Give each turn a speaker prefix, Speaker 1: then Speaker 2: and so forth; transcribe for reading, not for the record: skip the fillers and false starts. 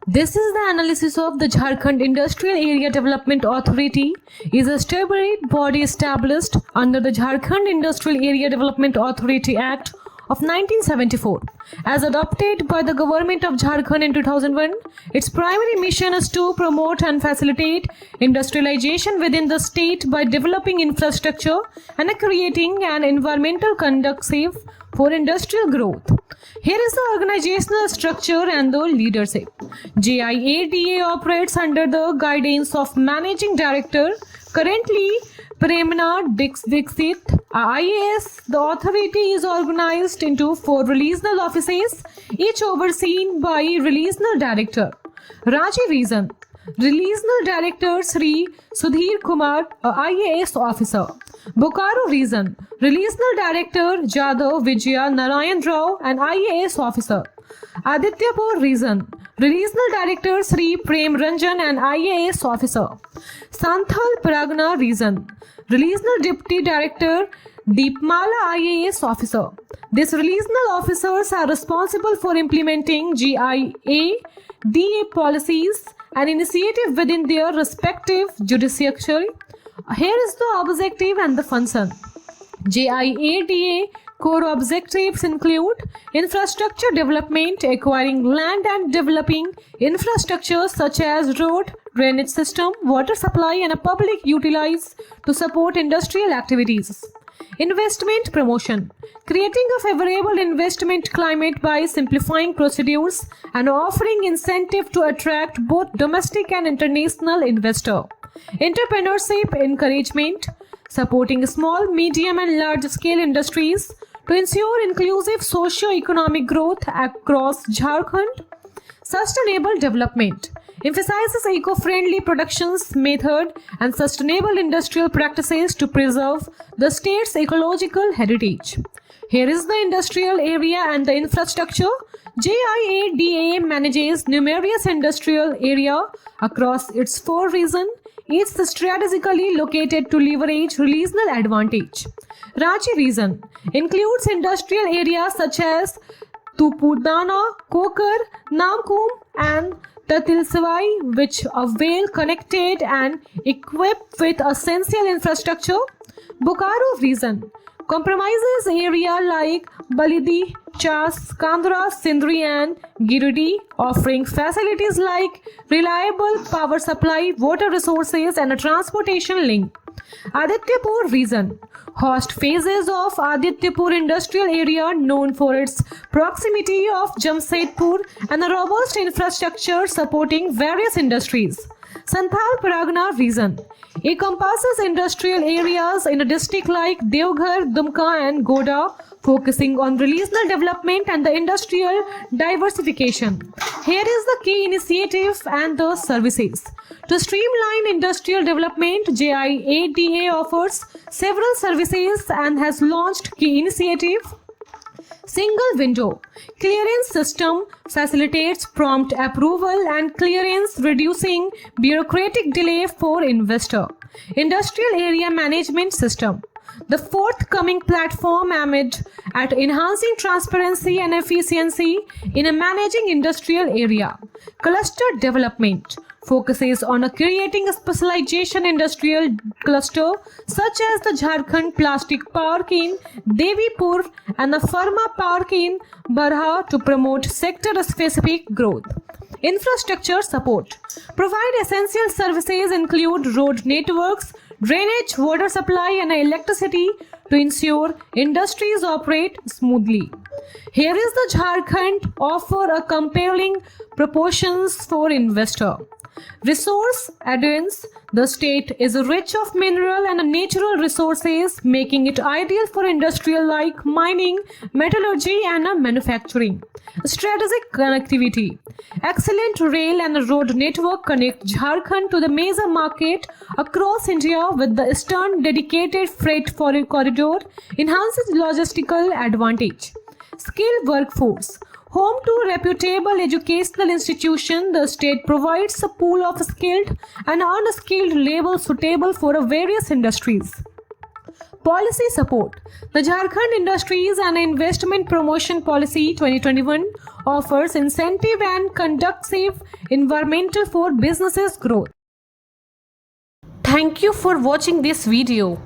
Speaker 1: This is the analysis of the Jharkhand Industrial Area Development Authority is a separate body established under the Jharkhand Industrial Area Development Authority Act of 1974. As adopted by the government of Jharkhand in 2001, its primary mission is to promote and facilitate industrialization within the state by developing infrastructure and creating an environmental conducive for industrial growth. Here is the organizational structure and the leadership. JIADA operates under the guidance of Managing Director, currently Premna Dixit, IAS. The authority is organized into 4 regional offices, each overseen by Regional Director. Ranchi Region. Regional Director Sri Sudhir Kumar, IAS officer. Bokaro Region. Regional Director Jadhav Vijaya Narayan Rao, an IAS officer. Adityapur Region. Regional Director Sri Prem Ranjan, an IAS officer. Santhal Pargana Region. Regional Deputy Director Deepmala, IAS officer. These regional officers are responsible for implementing GIA-DA policies and initiative within their respective jurisdiction. Here is the objective and the function. JIADA core objectives include infrastructure development, acquiring land and developing infrastructure such as road, drainage system, water supply and a public utilities to support industrial activities. Investment promotion, creating a favorable investment climate by simplifying procedures and offering incentive to attract both domestic and international investor. Entrepreneurship encouragement, supporting small, medium and large scale industries to ensure inclusive socio-economic growth across Jharkhand. Sustainable development emphasizes eco-friendly productions method and sustainable industrial practices to preserve the state's ecological heritage. Here is the industrial area and the infrastructure. JIADA manages numerous industrial area across its 4 regions, each strategically located to leverage regional advantage. Ranchi region includes industrial areas such as Tupudana, Kokar, Namkum and Tatilsavai, which are well connected and equipped with essential infrastructure. Bokaro region comprises area like Balidi, Chas, Kandra, Sindri and Giridih, offering facilities like reliable power supply, water resources and a transportation link. Adityapur region host phases of Adityapur industrial area known for its proximity of Jamshedpur and a robust infrastructure supporting various industries. Santhal Pargana region encompasses industrial areas in a district like Deoghar, Dumka and Goda, focusing on regional development and the industrial diversification. Here is the key initiative and the services. To streamline industrial development, JIADA offers several services and has launched key initiative. Single window clearance system facilitates prompt approval and clearance, reducing bureaucratic delay for investor. Industrial area management system, the forthcoming platform aimed at enhancing transparency and efficiency in a managing industrial area. Cluster development focuses on creating a specialization industrial cluster such as the Jharkhand Plastic Park in Devipur and the Pharma Park in Barha to promote sector-specific growth. Infrastructure support. Provide essential services include road networks, drainage, water supply and electricity to ensure industries operate smoothly. Here is the Jharkhand offer a compelling propositions for investor. Resource adherence. The state is rich of mineral and natural resources, making it ideal for industrial like mining, metallurgy and manufacturing. Strategic connectivity. Excellent rail and road network connect Jharkhand to the major market across India with the eastern dedicated freight corridor, enhances logistical advantage. Skilled workforce. Home to reputable educational institution, the state provides a pool of skilled and unskilled labor suitable for various industries. Policy support. The Jharkhand Industries and Investment Promotion Policy 2021 offers incentive and conducive environmental for businesses growth. Thank you for watching this video.